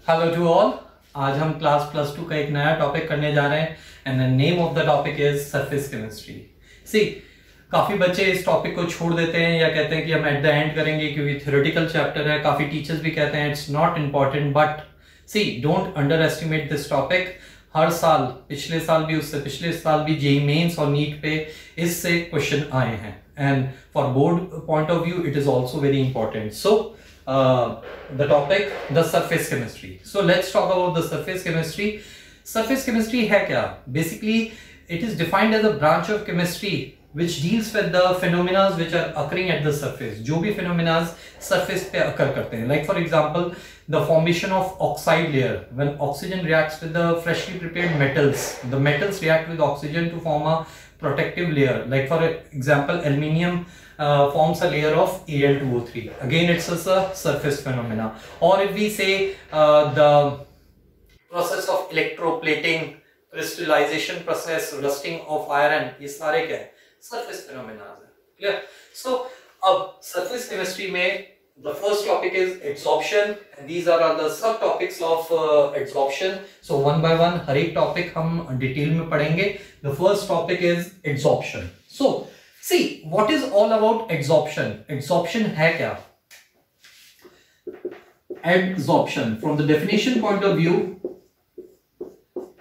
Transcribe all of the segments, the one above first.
Hello to all. आज हम class plus 2 का एक नया टॉपिक करने जा रहे हैं and the name of the topic is surface chemistry. See, काफी बच्चे इस टॉपिक को छोड़ देते हैं या कहते हैं कि हम एट द एंड करेंगे क्योंकि थ्योरेटिकल चैप्टर है। काफी टीचर्स भी कहते हैं it's not important, but see don't underestimate this topic. हर साल, पिछले साल भी, उससे पिछले साल भी जेईई मेंस और नीट पे इससे क्वेश्चन आए हैं and for board point of view it is also very important. So the topic, the surface chemistry. So let's talk about the surface chemistry. Surface chemistry है क्या? Basically, it is defined as a branch of chemistry which deals with the phenomena which are occurring at the surface. जो भी phenomena surface पे occur करते हैं. Like for example, the formation of oxide layer. When oxygen reacts with the freshly prepared metals, the metals react with oxygen to form a protective layer. Like for example, aluminium forms a layer of Al2O3. Again, it's a surface phenomena. Or if we say the process of electroplating, crystallization process, rusting of iron, ये सारे क्या है? Surface phenomena है. Clear? So, अब surface chemistry में the first topic is adsorption, and these are the subtopics of adsorption. So one by one हर एक topic हम detail में पढ़ेंगे. The first topic is adsorption. So see, what is all about adsorption? Adsorption है क्या? Adsorption, from the definition point of view,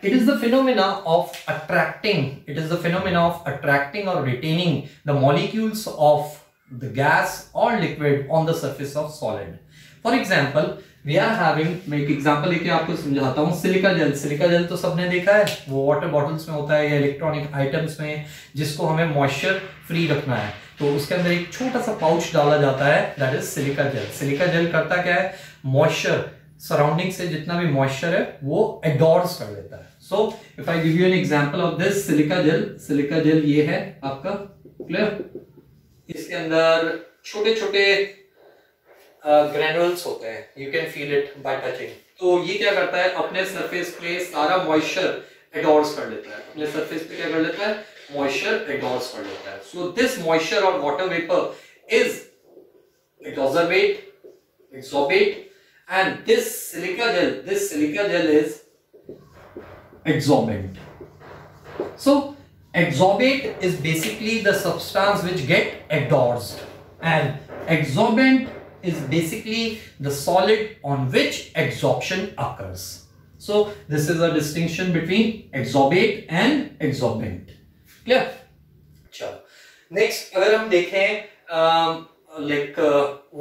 it is the phenomena of attracting. It is the phenomena of attracting or retaining the molecules of the gas or liquid on the surface of solid. For example, we are having, मैं एक example लेके आपको समझाता हूँ. Silica gel. Silica gel तो सबने देखा है, वो वाटर बॉटल्स में होता है या इलेक्ट्रॉनिक आइटम्स में, जिसको हमें मॉइस्चर फ्री रखना है तो उसके अंदर एक छोटा सा पाउच डाला जाता है, that is silica gel. Silica gel करता क्या है? मॉइस्चर, सराउंडिंग से जितना भी मॉइस्चर है वो एडॉर्स कर लेता है. So if I give you an example of this silica gel. Silica gel ये है आपका, क्लियर? इसके अंदर छोटे छोटे ग्रेनुल्स होते हैं, you can feel it by touching. तो ये क्या करता है? अपने सरफेस पे सारा मॉइस्चर एडॉर्स कर लेता है. अपने सरफेस पे क्या कर लेता है? मॉइस्चर एडॉर्स कर लेता है. सो दिस मॉइस्चर और water vapour is adsorbate, and this silica gel is adsorbent. So adsorbate is basically the substance which get adsorbed, and adsorbent is basically the solid on which adsorption occurs. So this is a distinction between adsorbate and adsorbent. Clear? चलो, next अगर हम देखें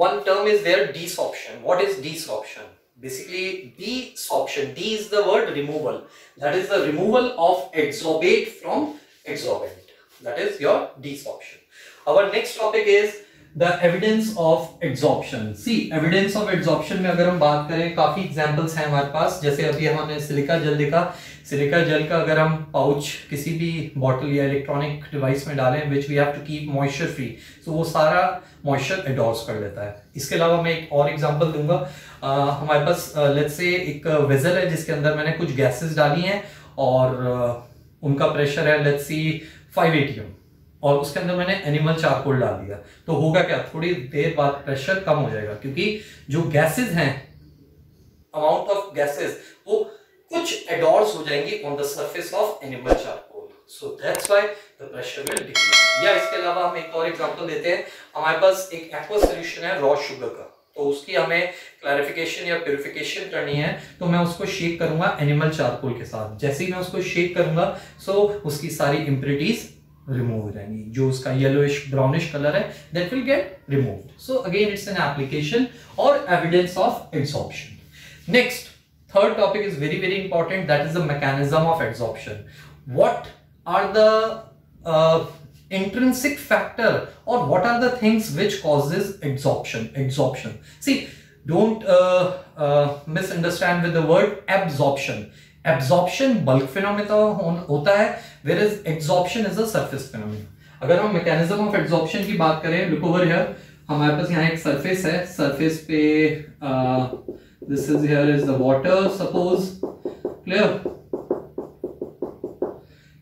one term is there, desorption. What is desorption? Basically, desorption, D is the word removal. That is the removal of adsorbate from adsorbent. That is your desorption. Our next topic is the evidence of adsorption. See, evidence of adsorption में अगर हम बात करें, काफी examples हैं हमारे पास. जैसे अभी हमने सिलिका जेल देखा. सिलिका जेल का अगर हम पाउच किसी भी बॉटल या इलेक्ट्रॉनिक डिवाइस में डालें which we have to keep moisture free, तो वो सारा मॉइस्चर एडॉर्स कर लेता है. इसके अलावा मैं एक और एग्जांपल दूंगा. हमारे पास लेट्स से एक वेसल है जिसके अंदर मैंने कुछ गैसेस डाली हैं और उनका प्रेशर है लेट्स सी 5 atm, और उसके अंदर मैंने एनिमल चारकोल डाल दिया. तो होगा क्या? थोड़ी देर बाद प्रेशर कम हो जाएगा क्योंकि जो गैसेस हैं, अमाउंट ऑफ गैसेस, वो कुछ एडॉर्स हो जाएंगी on the surface of animal charcoal. So that's why the pressure will decrease. या इसके अलावा हम एक और एग्जांपल देते हैं. हमारे पास एक एक्वा सॉल्यूशन है रॉ शुगर का, तो उसकी हमें क्लैरिफिकेशन या प्यूरिफिकेशन करनी है, तो मैं उसको शेक करूंगा एनिमल चारकोल के साथ. जैसे ही मैं उसको शेक करूंगा सो उसकी सारी इंप्योरिटीज रिमूव हो जाएंगी. जो उसका येलोइश ब्राउनिश कलर है that will get removed. So again it's an application और evidence of adsorption. Next, third topic is very very important, that is the mechanism of adsorption. What are the intrinsic factor or what are the things which causes adsorption? See, don't misunderstand with the word absorption. Absorption bulk phenomena होता है, whereas adsorption is a surface phenomena. अगर हम mechanism of adsorption की बात करें, look over here, हमारे पास यहाँ एक surface है. surface पे this is here is the water, suppose, clear?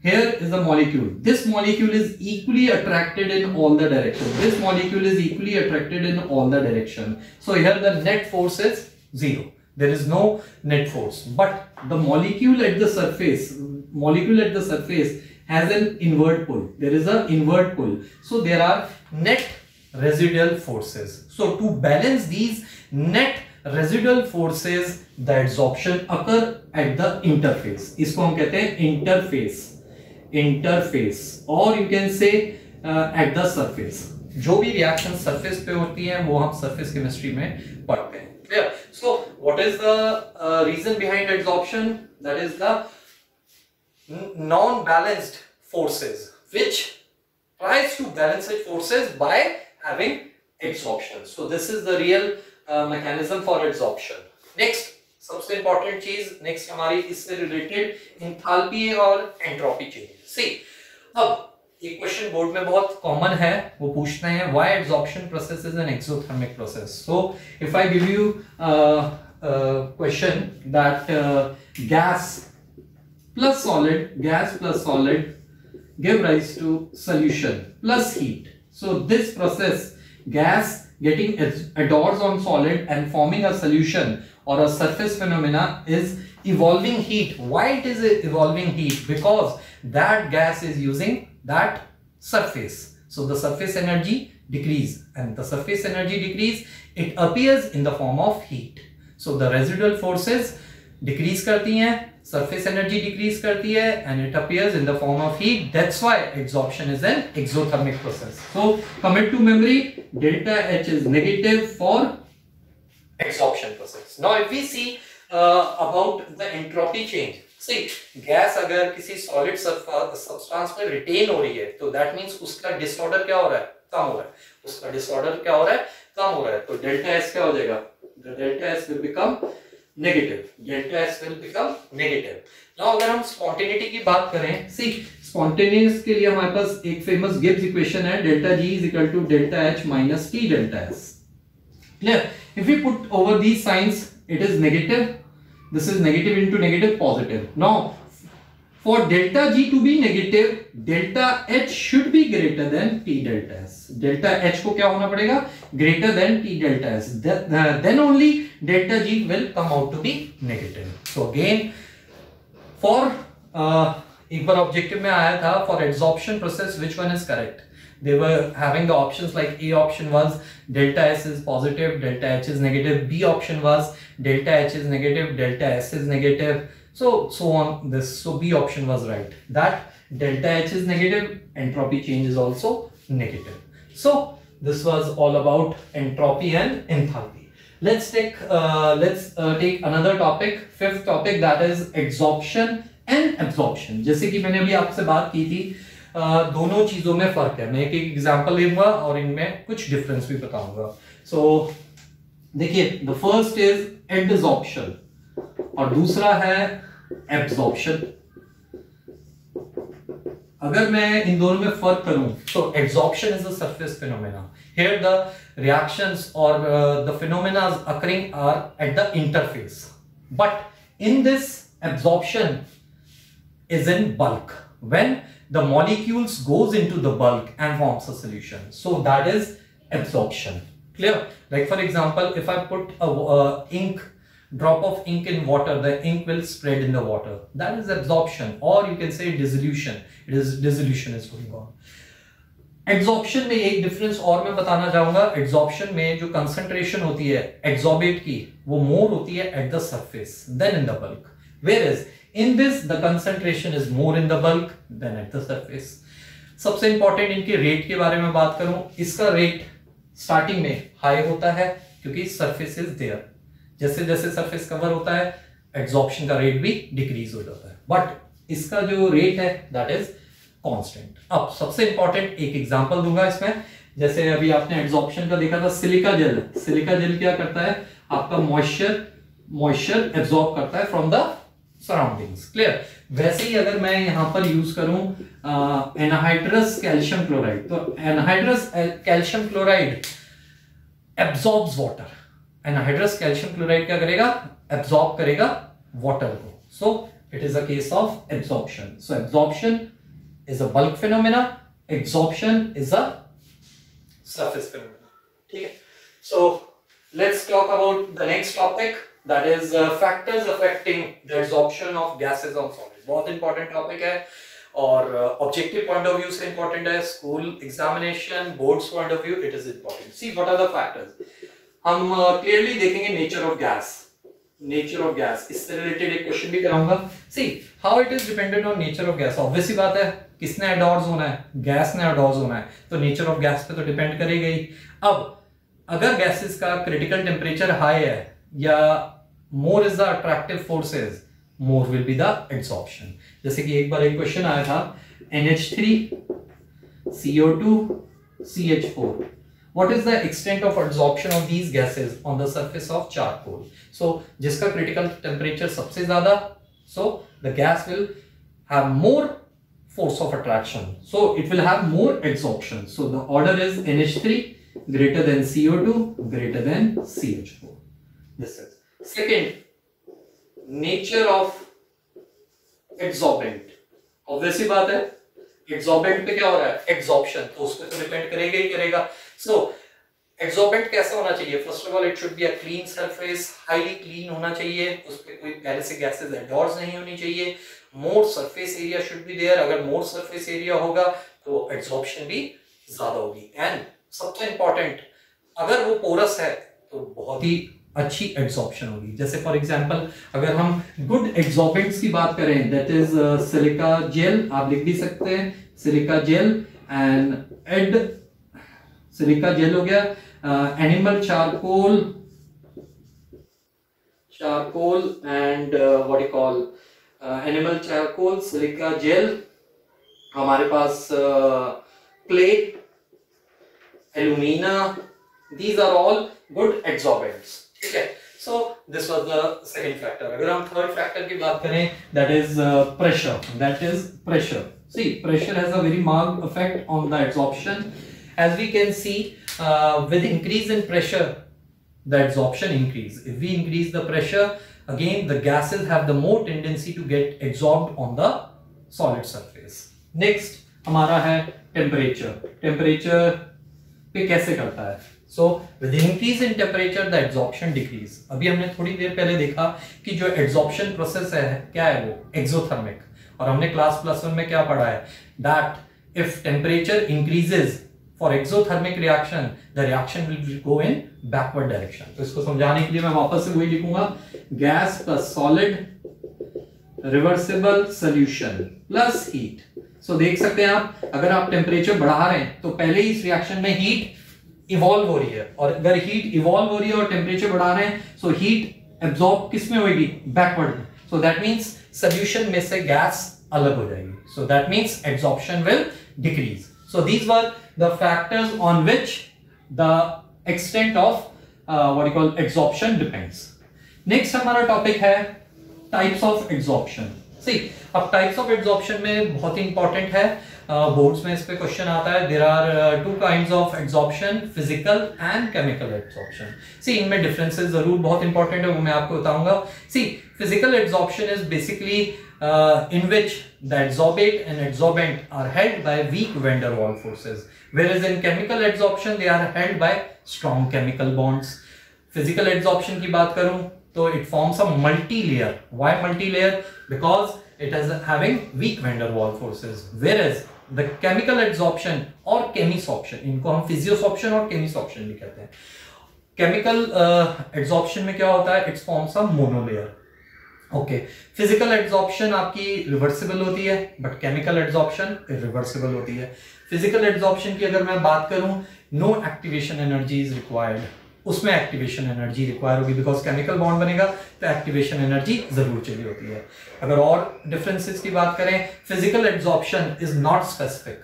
Here is the molecule. This molecule is equally attracted in all the directions. This molecule is equally attracted in all the direction. So here the net force is 0. there is no net force, but the molecule at the surface has an inward pull. There is an inward pull, so there are net residual forces. So to balance these net residual forces, the adsorption occur at the interface. इसको हम कहते हैं interface, or you can say at the surface. जो भी reaction surface पे होती है वो हम सरफेस केमिस्ट्री में पढ़ते हैं. Clear? So what is the reason behind adsorption? That is the non-balanced forces, which tries to balance its forces by having adsorption. So this is the real mechanism for adsorption. Next, सबसे important चीज next हमारी इससे related enthalpy और entropy changes. See, अब एक question board में बहुत common है, वो पूछते हैं why adsorption process is an exothermic process. So if I give you a question that gas plus solid give rise to solution plus heat. So this process, gas getting adsorbed on solid and forming a solution or a surface phenomena, is evolving heat. Why it is evolving heat? Because that gas is using that surface, so the surface energy decrease, and the surface energy decrease, it appears in the form of heat. So the residual forces decrease करती हैं, surface energy decrease करती है, and it appears in the form of heat. That's why adsorption is an exothermic process. So commit to memory, delta H is negative for adsorption process. Now if we see about the entropy change, see, gas अगर किसी solid substance में retain हो रही है, तो that means उसका disorder क्या हो रहा है, कम हो रहा है. उसका डिसऑर्डर क्या हो रहा है, कम हो रहा है. तो डेल्टा एस क्या हो जाएगा, the delta S will become negative. Now अगर हम स्पॉन्टेनिटी की बात करें, सी स्पॉन्टेनियस के लिए हमारे पास एक फेमस गिब्स इक्वेशन है, delta G is equal to delta H minus T delta S. Clear? If we put over these signs, it is negative. This is negative into negative, positive. Now, for delta G to be negative, delta H should be greater than T delta S. Delta H को क्या होना पड़ेगा? Greater than T delta S. Then only delta G will come out to be negative. So again, for एक बार objective में आया था, for adsorption process, which one is correct? They were having the options like A option was delta S is positive, delta H is negative. B option was delta H is negative, delta S is negative. So on this. So B option was right. That delta H is negative, entropy change is also negative. So this was all about entropy and enthalpy. Let's take another topic, fifth topic, that is adsorption and absorption. जैसे कि मैंने अभी आपसे बात की थी, दोनों चीजों में फर्क है. मैं एक एग्जांपल लूंगा और इनमें कुछ डिफरेंस भी बताऊंगा. सो देखिए, द फर्स्ट इज एडसॉर्प्शन और दूसरा है एब्सॉर्प्शन. अगर मैं इन दोनों में फर्क करूं, तो absorption is a surface phenomena. Here the reactions और the phenomena occurring are at the interface, but in this absorption is in bulk. When the molecules goes into the bulk and forms a solution, so that is absorption. Clear? Like for example, if I put a drop of ink in water, the ink will spread in the water. That is absorption, or you can say dissolution. Dissolution is going on. Adsorption में एक difference और मैं बताना चाहूंगा. Adsorption में जो concentration होती है adsorbate की, वो more होती है at the surface than in the bulk. Whereas in this the concentration is more in the bulk than at the surface. सबसे इंपॉर्टेंट इनके रेट के बारे में बात करूं, इसका रेट स्टार्टिंग में हाई होता है क्योंकि सरफेस इज देयर. जैसे जैसे सरफेस कवर होता है, एब्जॉर्प्शन का रेट भी डिक्रीज हो जाता है, बट इसका जो रेट है दैट इज कांस्टेंट. अब सबसे इंपॉर्टेंट एक एग्जांपल दूंगा इसमें. जैसे अभी आपने एब्जॉर्प्शन का देखा था, सिलिका जेल. सिलिका जेल क्या करता है, आपका मॉइस्चर एब्जॉर्ब करता है फ्रॉम द सराउंडिंग्स. क्लियर? वैसे ही अगर मैं यहां पर यूज करूं एनहाइड्रस कैल्शियम क्लोराइड, तो anhydrous calcium chloride absorbs water. Anhydrous calcium chloride क्या करेगा, एब्जॉर्ब करेगा वाटर को. So it is a case of absorption. So absorption is a bulk phenomena, absorption is a surface phenomena. ठीक है? So let's talk about the next topic, that is factors affecting the absorption of gases on solid. बहुत important topic है और objective point of view से important है, school examination, board's point of view, it is important. See what are the factors. हम clearly देखेंगे nature of gas. Nature of gas इससे related एक question भी कराऊंगा. See how it is dependent on nature of gas. Obvious सी बात है, किसने adorse होना है? गैस ने adorse होना है, तो nature of gas पे तो depend करेगा ही. अब अगर gases का critical temperature high है या more is the attractive forces, more will be the absorption. जैसे कि एक बार एक क्वेश्चन आया था NH3 CO2 CH4. What is the extent of absorption of these gases on the surface of charcoal? So जिसका critical temperature सबसे ज़्यादा, so the gas will have more force of attraction. So it will have more absorption. So the order is NH3 greater than CO2 greater than CH4. This is second, nature of absorbent. Obviously बात है, absorbent पे क्या हो रहा है? Absorption, तो उस पे तो depend करेगा ही करेगा. So absorbent कैसा होना चाहिए? First of all, it should be a clean surface, highly clean होना चाहिए. उस पे कोई पहले से gases adorse नहीं होनी चाहिए. More surface area should be there. अगर more surface area होगा तो absorption भी ज़्यादा होगी. And सबसे important, अगर वो porous है तो बहुत ही अच्छी एब्जॉर्प्शन होगी. जैसे फॉर एग्जांपल अगर हम गुड एब्जॉर्बेंट्स की बात करें, दैट इज सिलिका जेल, आप लिख भी सकते हैं silica gel and add silica gel हो गया, animal charcoal and what you call animal charcoal, silica gel, हमारे पास clay, alumina, these are all good absorbents. ठीक है, so this was the second factor. अगर हम third factor की बात करें, that is pressure. That is pressure. See, pressure has a very marked effect on the absorption. As we can see, with increase in pressure, the absorption increase. If we increase the pressure, again the gases have the more tendency to get absorbed on the solid surface. Next हमारा है temperature. Temperature पे कैसे करता है? So with increase in temperature the absorption decrease. अभी हमने थोड़ी देर पहले देखा कि जो absorption process है क्या है, वो exothermic, और हमने क्लास +1 में क्या पढ़ा है, that if temperature increases for exothermic reaction the reaction will go in backward direction. तो इसको समझाने के लिए मैं वापस से वही लिखूंगा, gas plus solid reversible solution plus heat. So देख सकते हैं आप, अगर आप टेम्परेचर बढ़ा रहे हैं तो पहले ही इस रिएक्शन में हीट इवॉल्व हो रही है, और अगर हीट इवॉल्व हो रही है और टेम्परेचर बढ़ा रहे हैं सो हीट एब्जॉर्ब किस में होगी? बैकवर्ड में. सो दैट मींस सॉल्यूशन में से गैस अलग हो जाएगी. So that means absorption will decrease. So these were the factors on which the extent of what you call absorption depends. Next हमारा टॉपिक है टाइप्स ऑफ एब्जॉर्प्शन. सी अब types of absorption में बहुत ही इंपॉर्टेंट है, boards में इस पे question आता है. There are two kinds of absorption, physical and chemical absorption. See इनमें डिफरेंसेस जरूर बहुत इंपॉर्टेंट है, वो मैं आपको बताऊंगा. See physical absorption is basically in which the adsorbate and adsorbent are held by weak van der Waals forces, whereas in chemical adsorption they are held by strong chemical bonds. Physical adsorption की बात करूं तो it forms a multi-layer. Why multi-layer? Because it is having weak van der Waals forces, whereas the chemical adsorption और chemisorption, इनको हम physiosorption और chemisorption भी कहते हैं. Chemical adsorption में क्या होता है? It forms a monolayer. Okay, physical adsorption आपकी रिवर्सिबल होती है, बट केमिकल एड्सॉर्प्शन इरिवर्सिबल होती है. फिजिकल एड्सॉर्प्शन की अगर मैं बात करूं, no activation energy is required. उसमें एक्टिवेशन एनर्जी रिक्वायर होगी, बिकॉज केमिकल बॉन्ड बनेगा तो एक्टिवेशन एनर्जी जरूर चाहिए होती है. अगर और डिफरेंसेस की बात करें, physical adsorption is not specific,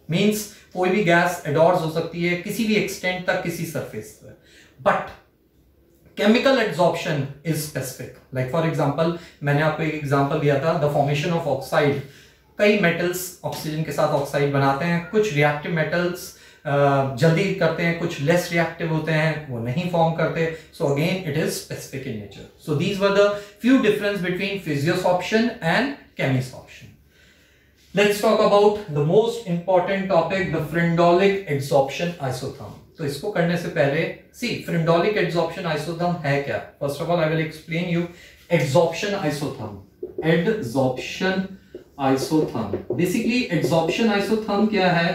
means कोई भी गैस एडॉर्स हो सकती है किसी भी एक्सटेंट तक किसी सरफेस पर, but chemical absorption is specific. Like for example, मैंने आपको एक एग्जांपल दिया था, the formation of oxide. कई मेटल्स ऑक्सीजन के साथ ऑक्साइड बनाते हैं, कुछ रिएक्टिव मेटल्स जल्दी करते हैं, कुछ लेस रिएक्टिव होते हैं, वो नहीं फॉर्म करते. So again it is specific in nature. So these were the few difference between physiosorption and chemisorption. Let's talk about the most important topic, the frindolic adsorption isotherm. तो इसको करने से पहले सी फ्रेंडोलिक एड्सॉर्प्शन आइसोथर्म है क्या. First of all I will explain you adsorption isotherm. Adsorption isotherm, basically adsorption isotherm क्या है?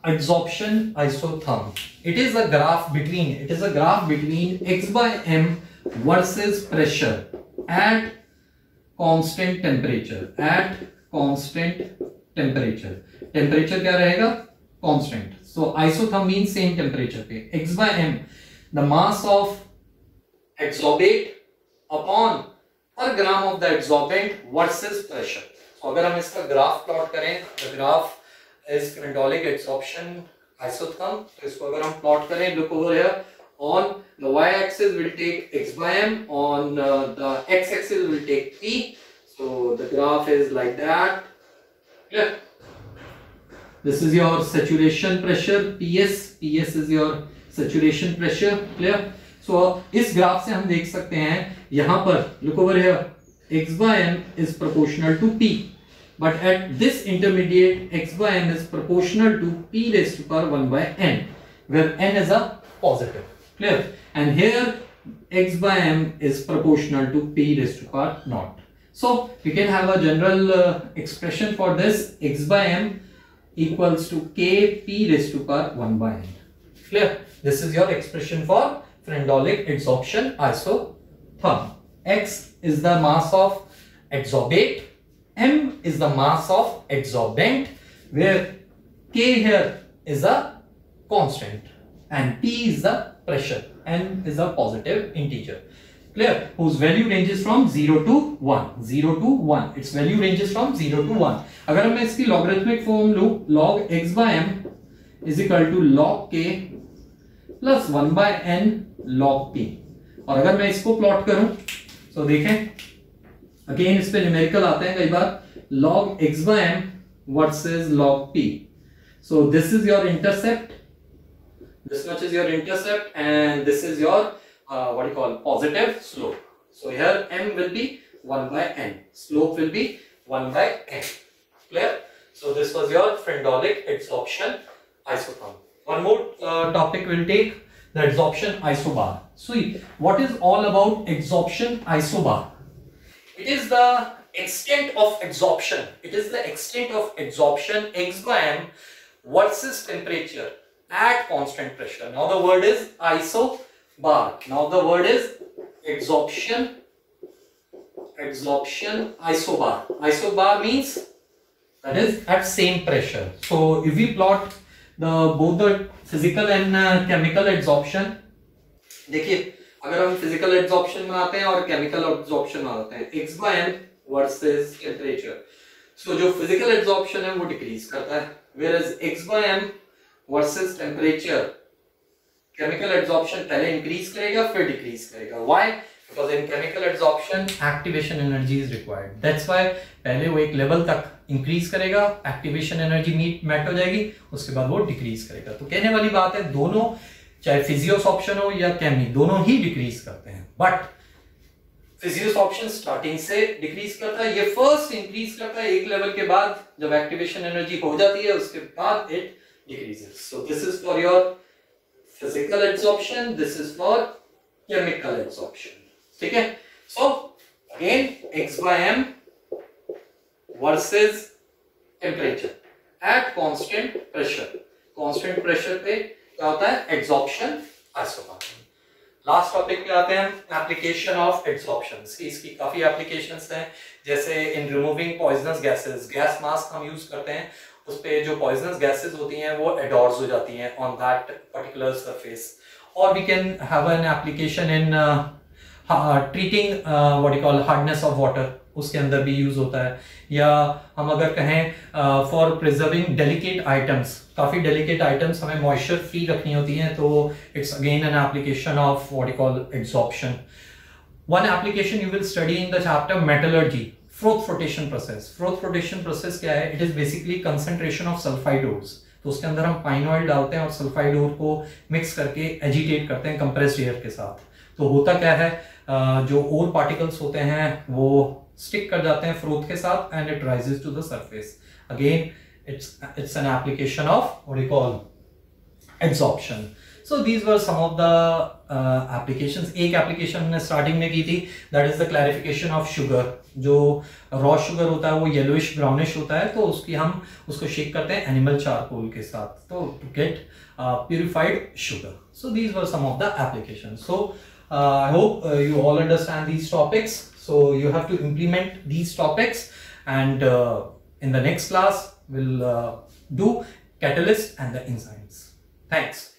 Adsorption isotherm, it is a graph between x by m versus pressure at constant temperature. Temperature क्या रहेगा? Constant. So isotherm means same temperature पे x by m, the mass of adsorbate upon per gram of the adsorbent versus pressure. So अगर हम इसका graph plot करें, the graph is frendolic adsorption isotherm. तो इसको अगर हम प्लॉट करें, look over here, on the y axis will take x by m, on the x axis will take p. So the graph is like that. Clear? This is your saturation pressure, ps is your saturation pressure. Clear? So इस graph से हम देख सकते हैं यहां पर, look over here, x by m is proportional to p. But at this intermediate, x by m is proportional to p raised to power 1 by n, where n is a positive. Clear? And here x by m is proportional to p raised to power naught. So we can have a general expression for this. X by m equals to k p raised to power 1 by n. Clear? This is your expression for frendolic adsorption isotherm. X is the mass of adsorbate, m is the mass of adsorbent, where k here is a constant and p is the pressure, n is a positive integer. Clear? Whose value ranges from 0 to 1. Its value ranges from 0 to 1. अगर मैं इसकी logarithmic form लूं, log x by m is equal to log k plus 1 by n log p. और अगर मैं इसको plot करूं, तो देखें अगेन इस पे न्यूमेरिकल आते हैं कई बार, log x by m versus log p. So this is your intercept, this much is your intercept, and this is your what you call positive slope. So here m will be 1 by n, slope will be 1 by n. Clear? So this was your frendolic adsorption isotherm. One more topic we'll take, the adsorption isobar. So what is all about adsorption isobar? It is the extent of adsorption. X by m versus temperature at constant pressure. Now the word is isobar. Now the word is adsorption isobar. Isobar means that is at same pressure. So if we plot both the physical and chemical adsorption, देखिए अगर हम physical adsorption में आते हैं और chemical adsorption में आते हैं, x by m versus temperature, so जो फिजिकल एड्सॉर्प्शन है वो डिक्रीज करता है, whereas x by m versus temperature, chemical adsorption पहले इंक्रीज करेगा फिर डिक्रीज करेगा. Why? Because in chemical adsorption activation energy is required. That's why पहले वो एक लेवल तक इंक्रीज करेगा, एक्टिवेशन एनर्जी मेट हो जाएगी, उसके बाद वो डिक्रीज करेगा. तो कहने वाली बात है दोनों, चाहे फिजियोसॉर्प्शन हो या केमी, दोनों ही डिक्रीज करते हैं. बट फिजियोसॉर्प्शन स्टार्टिंग से डिक्रीज करता है, ये फर्स्ट इंक्रीज करता है एक लेवल के बाद, जब एक्टिवेशन एनर्जी हो जाती है उसके बाद it decreases. So this is for your physical adsorption, this is for chemical adsorption. ठीक है? So again x by m versus temperature at constant pressure. Constant pressure पे क्या होता है? Adsorption isobar. लास्ट टॉपिक पे आते हैं, एप्लीकेशन ऑफ एड्सॉर्प्शंस. इसकी काफी एप्लीकेशंस हैं, जैसे इन removing poisonous gases, gas mask हम यूज करते हैं, उस पे जो पॉइजनस गैसेस होती हैं वो एडॉर्स हो जाती हैं ऑन दैट पर्टिकुलर सरफेस. और we can have an application in treating what you call hardness of water, उसके अंदर भी यूज होता है. या हम अगर कहें फॉर प्रिजर्विंग डेलिकेट आइटम्स, काफी डेलिकेट आइटम्स हमें मॉइस्चर फ्री रखनी होती हैं, तो it's again an application of what you call adsorption. One application you will study in the chapter metallurgy, froth flotation process. Froth flotation process क्या है? It is basically concentration of sulphide ores. तो उसके अंदर हम pine oil डालते हैं और sulphide ओर को मिक्स करके एजिटेट करते हैं कंप्रेस्ड एयर के साथ. तो होता क्या है, जो ओर पार्टिकल्स होते हैं वो स्टिक कर जाते हैं फ्रोथ के साथ and it rises to the surface. Again it's an application of what you call adsorption. So these were some of the applications. एक application हमने starting में की थी, that is the clarification of sugar. जो raw sugar होता है वो yellowish brownish होता है, तो हम उसको shake करते हैं animal charcoal के साथ, तो to get purified sugar. So these were some of the applications. So I hope you all understand these topics. So you have to implement these topics, and in the next class we'll do catalyst and the enzymes. Thanks.